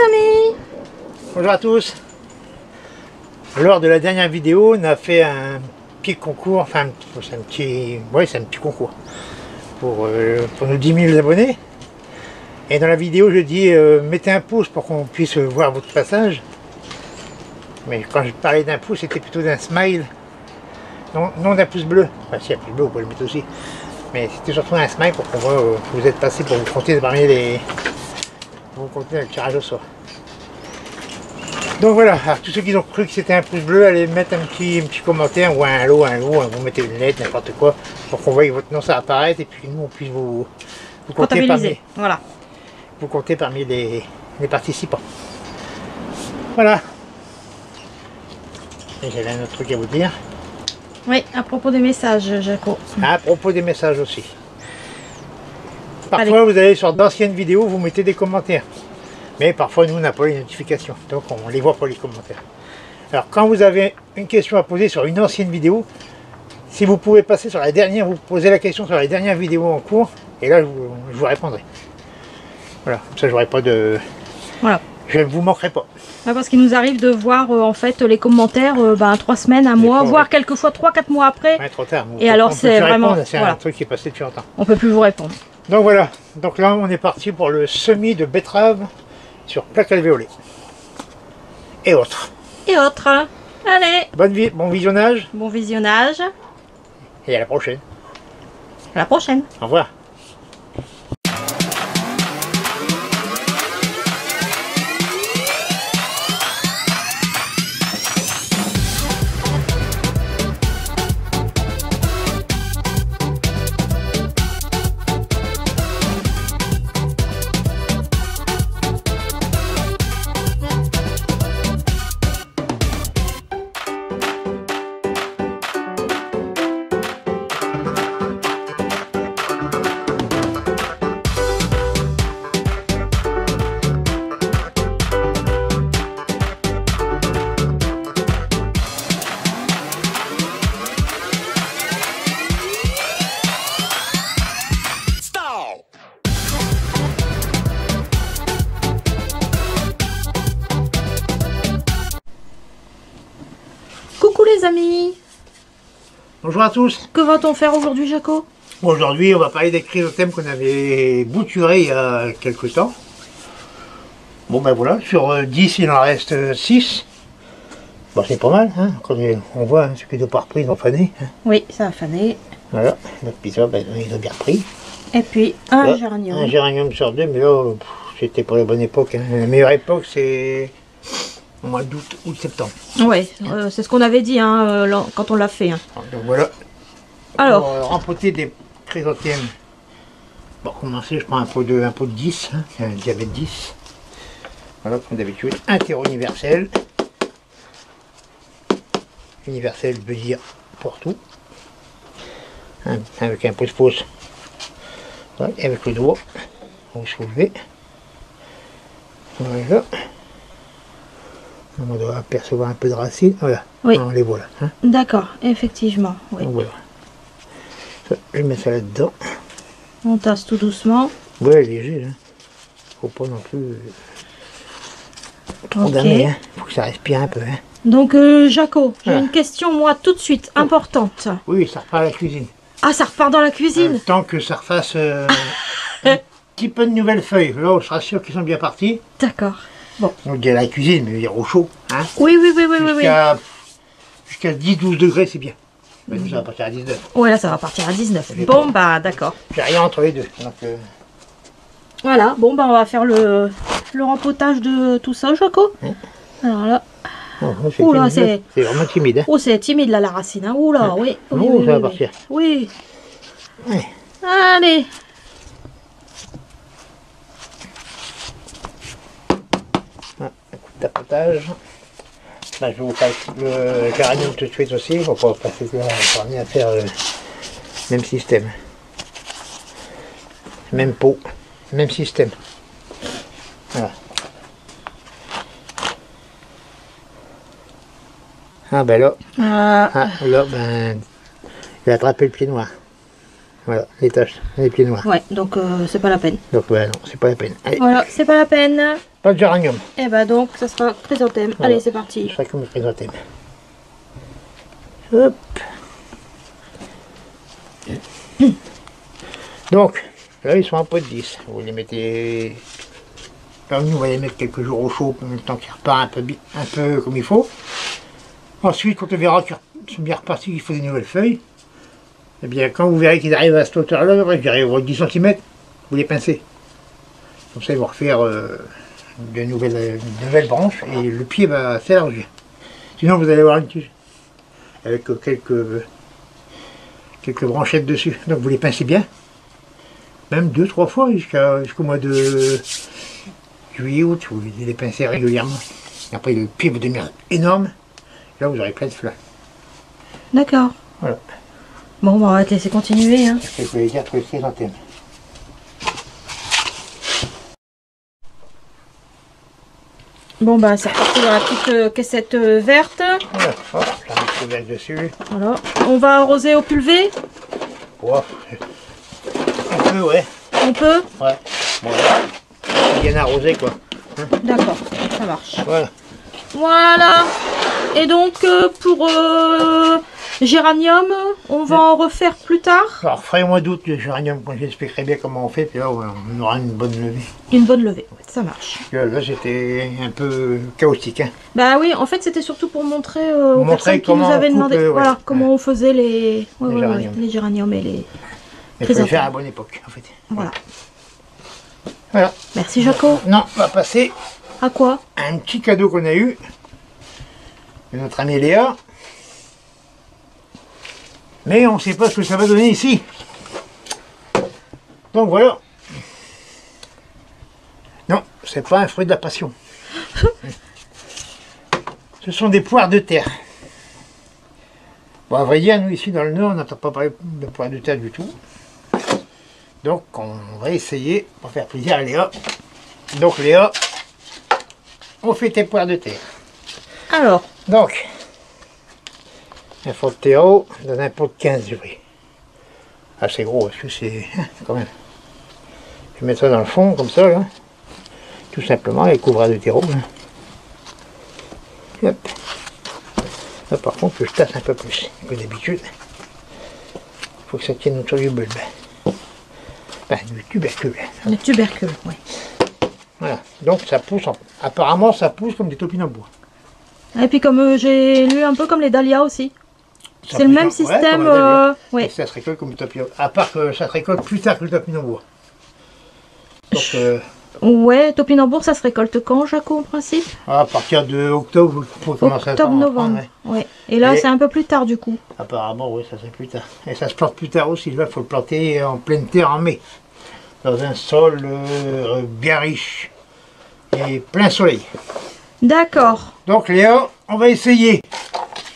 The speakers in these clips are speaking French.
amis! Bonjour à tous. Lors de la dernière vidéo, on a fait un petit concours, enfin c'est un petit concours pour nos 10 000 abonnés. Et dans la vidéo, je dis mettez un pouce pour qu'on puisse voir votre passage. Mais quand je parlais d'un pouce, c'était plutôt d'un smile, non d'un pouce bleu. Enfin si, un pouce bleu, vous pouvez le mettre aussi. Mais c'était surtout un smile pour qu'on voit que vous êtes passé, pour vous compter parmi les... pour vous compter le tirage au sort. Donc voilà, alors tous ceux qui ont cru que c'était un pouce bleu, allez mettre un petit commentaire ou un lot, vous mettez une lettre, n'importe quoi, pour qu'on voie que votre nom ça apparaître et puis nous on puisse vous compter parmi, voilà. Vous compter parmi les participants. Voilà. Et j'avais un autre truc à vous dire. Oui, à propos des messages, Jaco. À propos des messages aussi. Parfois vous allez sur d'anciennes vidéos, vous mettez des commentaires. Mais parfois nous on n'a pas les notifications, donc on les voit pas les commentaires. Alors quand vous avez une question à poser sur une ancienne vidéo, si vous pouvez passer sur la dernière, vous posez la question sur la dernière vidéo en cours, et là je vous répondrai. Voilà, comme ça j'aurai pas de... Voilà. Je ne vous manquerai pas. Ouais, parce qu'il nous arrive de voir en fait les commentaires 3 semaines, un mois, voire quelquefois 3-4 mois après. Ouais, trop tard. Et alors c'est vraiment... C'est un truc qui est passé depuis longtemps. On peut plus vous répondre. Donc voilà, donc là on est parti pour le semis de betterave sur plaque alvéolée. Et autres. Et autres. Allez. Bon visionnage. Bon visionnage. Et à la prochaine. À la prochaine. Au revoir. Coucou les amis. Bonjour à tous. Que va-t-on faire aujourd'hui, Jaco? Aujourd'hui on va parler des chrysanthèmes qu'on avait bouturés il y a quelques temps. Bon ben voilà, sur 10 il en reste 6. Bon c'est pas mal, hein, quand on voit ce qui doit pas repris, ils ont fané. Hein. Oui, ça a fané. Voilà, notre pizza, ben, ils ont bien repris. Et puis un géranium. Un géranium sur 2, mais là, c'était pour la bonne époque. Hein. La meilleure époque c'est au mois d'août, septembre. Oui, c'est ce qu'on avait dit hein, quand on l'a fait. Hein. Donc voilà. Alors, pour rempoter des chrysanthèmes. Pour commencer, je prends un pot de 10, hein, un diabète 10. Voilà, comme d'habitude, un terreau universel. Universel veut dire pour tout. Hein, avec un pouce-pouce. Voilà, et avec le doigt, vous soulevez. Voilà. On doit apercevoir un peu de racines. Voilà, oui. On les voit là. Hein. D'accord, effectivement. Oui. Donc voilà. Ça, je mets ça là-dedans. On tasse tout doucement. Ouais, léger. Hein. Faut pas non plus condamner. Hein. Faut que ça respire un peu. Hein. Donc, Jaco, j'ai une question, moi, tout de suite, importante. Oui, ça repart à la cuisine. Ah, ça repart dans la cuisine. Tant que ça refasse un petit peu de nouvelles feuilles. Là, on sera sûr qu'ils sont bien partis. D'accord. Bon. On dit à la cuisine, mais dire au chaud. Hein. Oui. Jusqu'à 10-12 degrés, c'est bien. Mais nous, ça va partir à 19. Ouais, là, ça va partir à 19. Bon, bah, d'accord. J'ai rien entre les deux. Donc, voilà, bon, bah, on va faire le rempotage de tout ça, Jaco. Alors là... Oula, c'est vraiment timide. Hein. Oh, c'est timide, là, la racine. Hein. Oula, oui. Oui, ça va partir. Oui. Ouais. Allez. Un coup de tapotage. Là, je vais vous faire le géranium tout de suite aussi. On va pas passer là, on va rien faire le même système. Même pot, même système. Voilà. Ah ben là, là ben, il a attrapé le pied noir. Voilà, les taches, les pieds noirs. Ouais, donc c'est pas la peine. Donc ben non, c'est pas la peine. Allez. Voilà, c'est pas la peine. Pas de géranium. Et bah donc, ça sera chrysanthème. Voilà. Allez, c'est parti. Ce sera comme le chrysanthème. Hop. Donc, là, ils sont un peu de 10. Vous les mettez... Enfin, nous, on va les mettre quelques jours au chaud, le temps qu'ils repartent un peu comme il faut. Ensuite, quand on verra qu'ils sont bien repartis, qu'il faut des nouvelles feuilles, eh bien, quand vous verrez qu'ils arrivent à cette hauteur-là, je dirais aux 10 cm, vous les pincez. Comme ça, ils vont refaire de nouvelles branches et le pied va s'élargir. Sinon, vous allez avoir une tige avec quelques branchettes dessus. Donc, vous les pincez bien, même 2-3 fois jusqu'au mois de juillet, août, vous les pincez régulièrement. Et après, le pied va devenir énorme. Là, vous aurez plein de fleurs. D'accord. Voilà. Bon, bah, on va te laisser continuer. Hein. C'est ce que je voulais dire pour les chrysanthèmes. Bon, bah, c'est reparti dans la petite caissette verte. Voilà, hop, j'en ai trouvé un dessus. Voilà. On va arroser au pulvé. Wow. Un peu, ouais. On peut. Ouais. Bon, voilà. Bien arrosé, quoi. D'accord, ça marche. Voilà. Voilà. Et donc, pour géranium, on va en refaire plus tard. Alors, ferai au mois d'août le géranium, quand j'expliquerai bien comment on fait, puis là, on aura une bonne levée. Une bonne levée, ça marche. Là, c'était un peu chaotique, hein. Bah oui, en fait, c'était surtout pour montrer aux Montrer personnes qui nous comment avaient on coupe, demandé ouais. voilà, comment on faisait les géraniums. les géraniums et les Mais il faut le chrysanthèmes. faire à la bonne époque, en fait. Voilà. Voilà. Merci, Jaco. Non, on va passer À quoi? à un petit cadeau qu'on a eu de notre amie Léa. Mais on ne sait pas ce que ça va donner ici. Donc voilà. Non, c'est pas un fruit de la passion. Ce sont des poires de terre. Bon, à vrai dire, nous ici dans le Nord, on n'entend pas parler de poires de terre du tout. Donc on va essayer pour faire plaisir à Léa. Donc Léa, on fait tes poires de terre. Alors, Donc, un fond de terreau dans un pot de 15 jurés. Assez gros, parce que c'est quand même. Je mets ça dans le fond, comme ça, là. Tout simplement, et couvrir de terreau. Là. Hop. Là, par contre, je tasse un peu plus que d'habitude. Il faut que ça tienne autour du bulbe. Enfin, du tubercule. le tubercule, oui. Voilà. Donc, ça pousse. Apparemment, ça pousse comme des topinambours. Et puis comme j'ai lu un peu comme les dahlias aussi. Ça C'est le pousse même comme- système. comme un dahlia. Et Ouais. ça se récolte comme le topinambour. À part que ça se récolte plus tard que le topinambour. Donc, Ouais, topinambour, ça se récolte quand, Jaco, en principe? à partir de octobre, il faut commencer à Octobre, en prendre, novembre. ouais. Ouais. Et là, Et- c'est un peu plus tard du coup. Apparemment, oui, ça c'est plus tard. Et ça se plante plus tard aussi. Là, il faut le planter en pleine terre en mai. Dans un sol bien riche. Et plein soleil. D'accord. Donc Léa, on va essayer.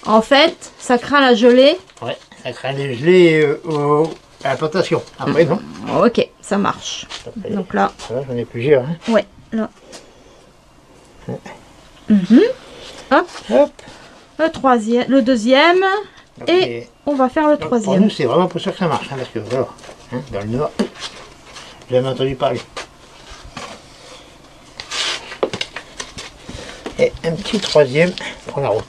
En fait, ça craint la gelée. Ouais, ça craint les gelées à la plantation. Après, non. Ok, ça marche. Après, Donc là, voilà, j'en ai plusieurs. Hein. ouais, là. Mhm. Hop, Hop. le troisième, le deuxième. Donc, Et on va faire le donc, pour troisième. nous, c'est vraiment pour ça que ça marche. Hein, parce que voilà, hein, dans le Nord, j'ai jamais entendu parler. Et un petit troisième pour la route.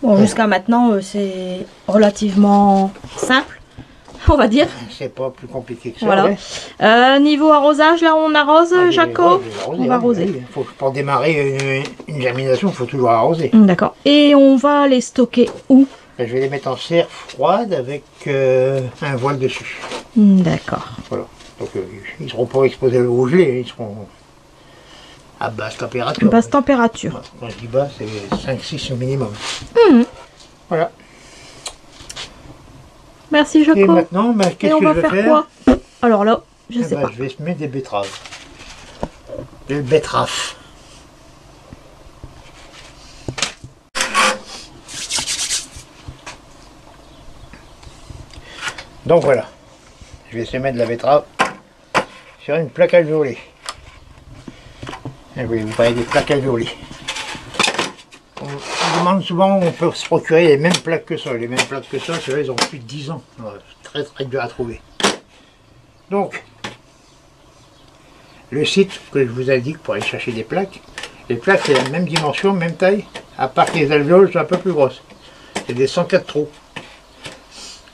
Bon, jusqu'à maintenant, c'est relativement simple, on va dire. C'est pas plus compliqué que ça. Voilà. ouais. Niveau arrosage, là, on arrose, Ah, Jaco? je vais On va arroser. oui. Pour démarrer une germination, il faut toujours arroser. D'accord. Et on va les stocker où? Je vais les mettre en serre froide avec un voile dessus. D'accord. Voilà. Donc ils ne seront pas exposés au gelé, ils seront à basse température. Basse température. Voilà. Quand je dis bas, c'est 5-6 au minimum. Mhm. Voilà. Merci, Et Jaco. maintenant, ben, Et qu'est-ce on que va je vais faire faire? quoi? Alors là, je Eh sais ben, pas. je vais mettre des betteraves. Des betteraves. Donc voilà, je vais essayer de mettre de la betterave sur une plaque alvéolée. Et oui, vous parlez des plaques alvéolées. On demande souvent où on peut se procurer les mêmes plaques que ça. Les mêmes plaques que ça, ceux-là, ils ont plus de 10 ans. Ouais, très très dur à trouver. Donc, le site que je vous indique pour aller chercher des plaques. Les plaques, c'est la même dimension, même taille, à part que les alvéoles sont un peu plus grosses. C'est des 104 trous.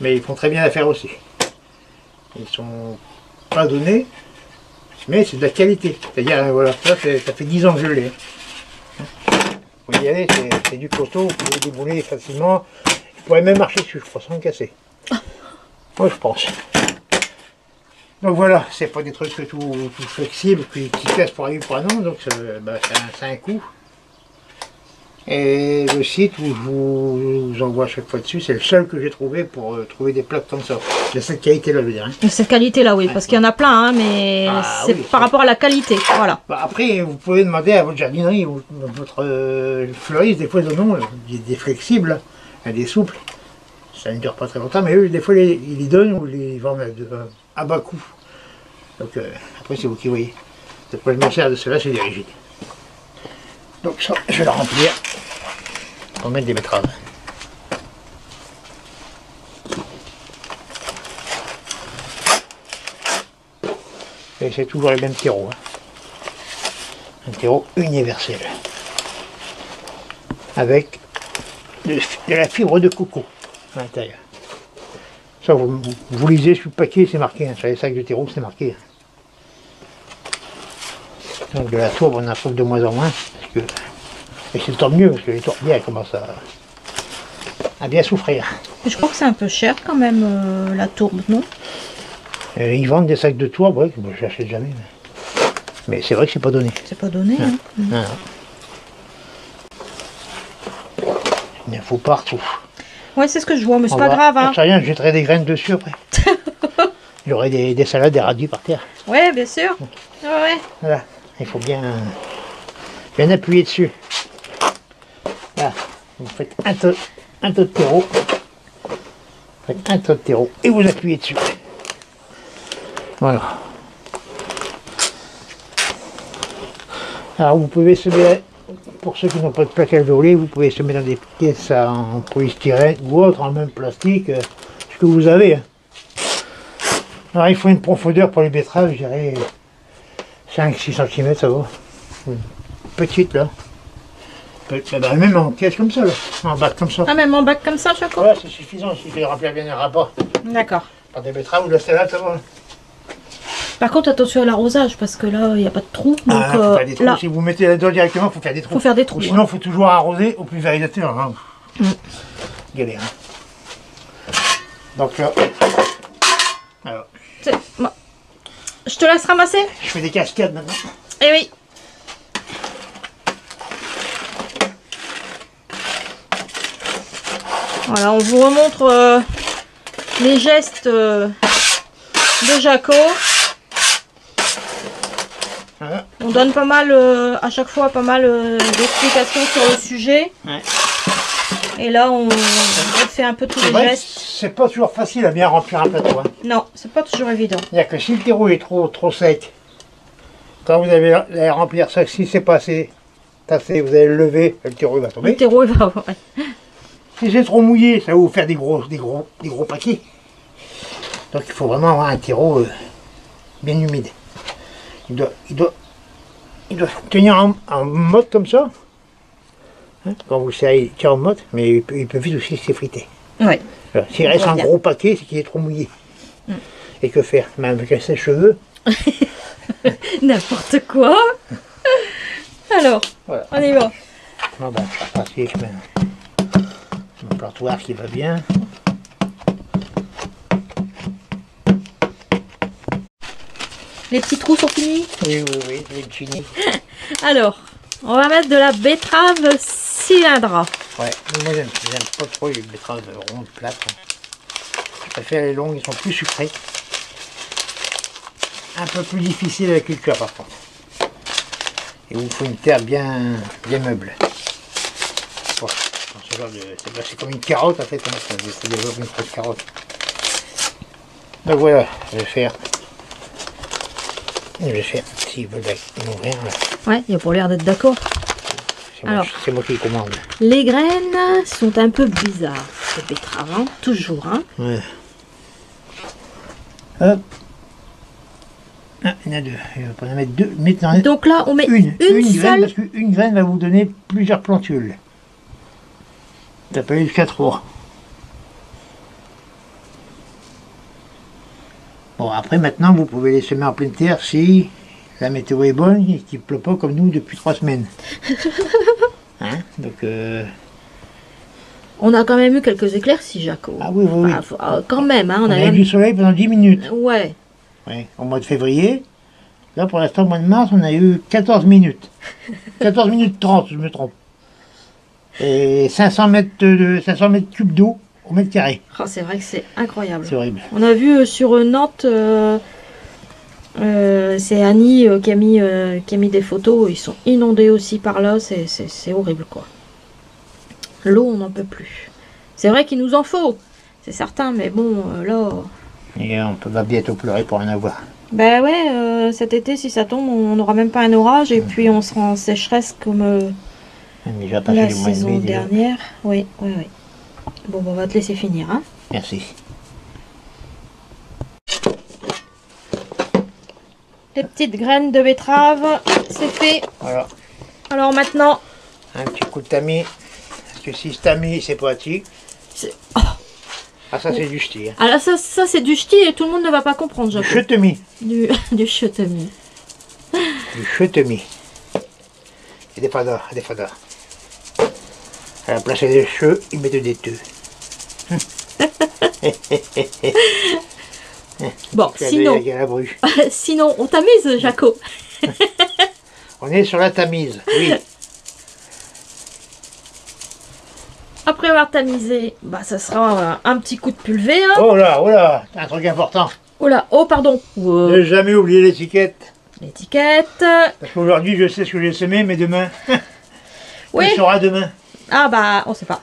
Mais ils font très bien l'affaire aussi. Ils sont pas donnés, mais c'est de la qualité. C'est-à-dire, voilà, ça fait 10 ans que je l'ai. Vous y allez, c'est du costaud, vous pouvez débouler facilement. Vous pourrez même marcher dessus, je crois, sans le casser. Moi, je pense. Donc voilà, c'est pas des trucs tout flexibles qui cassent pour arriver pour un an, donc c'est un coût. Et le site où je vous envoie à chaque fois dessus, c'est le seul que j'ai trouvé pour trouver des plaques comme ça. De cette qualité-là, je veux dire. De cette qualité-là, oui, parce qu'il y en a plein, hein, mais c'est oui, par rapport à la qualité, voilà. Bah après, vous pouvez demander à votre jardinerie ou votre fleuriste, des fois ils en ont des flexibles, des souples. Ça ne dure pas très longtemps, mais eux, des fois, ils les donnent ou ils vendent à bas coût. Donc après, c'est vous qui voyez. Le problème de cela, c'est des rigides. Donc ça, je vais la remplir pour mettre des betteraves. Et c'est toujours le même terreau. Hein. Un terreau universel. Avec de la fibre de coco à l'intérieur. Ça, vous lisez sur le paquet, c'est marqué. Hein. Sur les sacs de terreau, c'est marqué. Hein. Donc de la tourbe, on en trouve de moins en moins. Et c'est tant mieux, parce que les tourbières commencent à bien souffrir. Je crois que c'est un peu cher quand même, la tourbe, non? Ils vendent des sacs de tourbe, ouais, que je n'achète jamais. Mais c'est vrai que c'est pas donné. C'est pas donné, hein. Non. Il y en faut partout. Ouais, c'est ce que je vois, mais c'est pas grave. Hein. Je sais rien, je jetterai des graines dessus après. Il y aurait des salades, des radis par terre. Ouais, bien sûr. Ouais. Voilà, il faut bien appuyer dessus. Là, vous faites un tas de terreau. Vous faites un tas de terreau et vous appuyez dessus. Voilà. Alors vous pouvez semer, pour ceux qui n'ont pas de plaque alvéolée, vous pouvez semer dans des pièces en polystyrène ou autre, en même plastique, ce que vous avez. Alors il faut une profondeur pour les betteraves, je dirais 5-6 cm, ça va. Une petite là. Même en caisse comme ça, là. En bac comme ça. Ah, même en bac comme ça, chaque fois? Ouais, c'est suffisant, il suffit de remplir bien le rapport. D'accord. Par des betteraves ou de la salade, ça va. Par contre, attention à l'arrosage, parce que là, il n'y a pas de trou. Donc, faut faire des trous. là... Si vous mettez là-dedans directement, il faut faire des trous. Faut faire des trous. Ou sinon, il faut toujours arroser au pulvérisateur. Hein. Galère. Hein. Donc là. Alors. Bon. Je te laisse ramasser. Je fais des cascades maintenant. Eh oui. Voilà, on vous remontre les gestes de Jaco. Voilà. On donne pas mal, à chaque fois, pas mal d'explications sur le sujet. Ouais. Et là, on fait un peu tous les gestes. C'est pas toujours facile à bien remplir un plateau. Hein. Non, c'est pas toujours évident. Il n'y a que si le terreau est trop sec, quand vous allez remplir ça, si c'est pas assez tassé, vous allez le lever, le terreau va tomber. Le terreau il va. Ouais. Si c'est trop mouillé, ça va vous faire des gros paquets. Donc il faut vraiment avoir un terreau bien humide. Il doit tenir en mode comme ça. Hein, quand vous serrez, il tient en mode, mais il peut vite aussi s'effriter. Ouais. S'il reste un gros paquet, c'est qu'il est trop mouillé. Et que faire? Même avec un sèche-cheveux. N'importe quoi. Alors, voilà. On y va. Bon, ben, je vais passer avec mon plantoir qui va bien. Les petits trous sont finis? Oui, les finis. Alors, on va mettre de la betterave cylindra. Ouais, moi j'aime pas trop les betteraves rondes, plates. Je préfère les longues, ils sont plus sucrées. Un peu plus difficile à la culture par contre. Et il vous faut une terre bien meuble. Bon, c'est comme une carotte en fait, ça développe une grosse carotte. Donc voilà, je vais faire, s'ils veulent m'ouvrir là. Ouais, il a pour l'air d'être d'accord. C'est moi qui commande. Les graines sont un peu bizarres, ces betteraves, hein, toujours. Hein. Ouais. Hop. Ah, il y en a deux. On va en mettre deux. Maintenant, donc là, on met une graine, seule. parce qu'une graine va vous donner plusieurs plantules. Ça peut aller jusqu'à 3. Bon, après, maintenant, vous pouvez les semer en pleine terre si la météo est bonne et qu'il ne pleut pas comme nous depuis 3 semaines. Hein? Donc, on a quand même eu quelques éclaircies, Jaco. Ah oui, oui, oui. Quand même, hein, on a eu du soleil pendant 10 minutes. Ouais. Ouais, au mois de février. Là, pour l'instant, au mois de mars, on a eu 14 minutes. 14 minutes 30, je me trompe. Et 500 mètres cubes d'eau au mètre carré. Oh, c'est vrai que c'est incroyable. C'est horrible. On a vu sur Nantes, c'est Annie qui a mis des photos. Ils sont inondés aussi par là. C'est horrible, quoi. L'eau, on n'en peut plus. C'est vrai qu'il nous en faut, c'est certain, mais bon, là... Et on va bientôt pleurer pour en avoir. Ben ouais, cet été, si ça tombe, on n'aura même pas un orage, et puis on sera en sécheresse comme la saison dernière. Oui, oui, oui. Bon, on va te laisser finir, hein. Merci. Les petites graines de betterave, c'est fait. Voilà. Alors maintenant... Un petit coup de tamis. Parce que si ce tamis, c'est pas petit. Oh. Ah, ça, c'est du ch'ti. Hein. Ah là, ça c'est du ch'ti et tout le monde ne va pas comprendre, Jaco. Du chetemi. Du chetemi. Du chetemi. Et des fadars, des fadars. À la place des cheveux, ils mettent des teux. Bon, sinon... sinon, on tamise, Jaco. On est sur la tamise, oui. Après avoir tamisé, bah ça sera un petit coup de pulvé. Hein. Oh là, un truc important. Oh là, oh pardon. Ne jamais oublier l'étiquette. L'étiquette. Parce qu'aujourd'hui je sais ce que j'ai semé, mais demain, oui. On saura demain. Ah bah, on sait pas.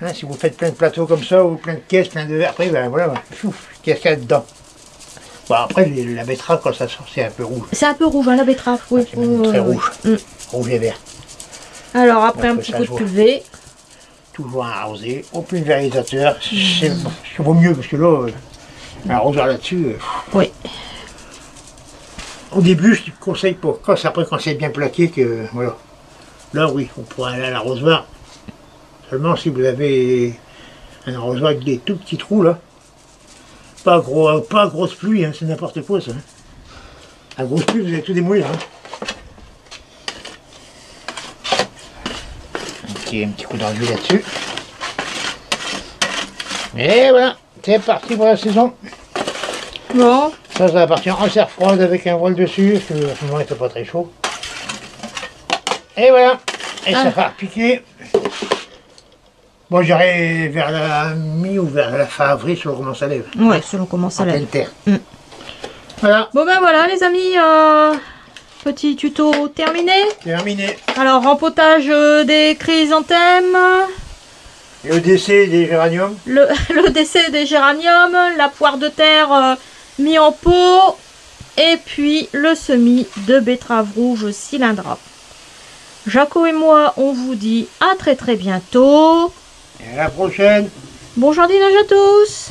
Hein, si vous faites plein de plateaux comme ça, ou plein de caisses, plein de... Après, ben voilà, qu'est-ce qu'il y a dedans. Bon, après, la betterave, quand ça sort, c'est un peu rouge. C'est un peu rouge, hein, la betterave, oui. C'est même très rouge. Rouge et vert. Alors, après un petit coup de pulvé. Toujours arrosé, au pulvérisateur, c'est vaut mieux parce que là, un arroseur là-dessus. Oui. Au début, je te conseille pas. Après, quand c'est bien plaqué, que voilà. Là, oui, on pourra aller à l'arrosoir. Seulement si vous avez un arrosoir avec des tout petits trous là. Pas grosse pluie, hein, c'est n'importe quoi ça. Hein. À grosse pluie, vous allez tout démolir. Hein. Un petit coup d'enduit là-dessus. Et voilà, c'est parti pour la saison. Bon. Ça va partir en serre froide avec un voile dessus, parce que à ce moment il fait pas très chaud. Et voilà, et ça va piquer. Bon, j'irai vers la mi ou vers la fin avril selon comment ça lève. Ouais, selon comment ça lève. En pleine terre. Voilà. Bon ben voilà les amis, petit tuto terminé. Terminé. Alors rempotage des chrysanthèmes. Le décès des géraniums. Le décès des géraniums, la poire de terre mis en pot. Et puis le semis de betterave rouge cylindra. Jaco et moi, on vous dit à très bientôt. Et à la prochaine. Bon jardinage à tous.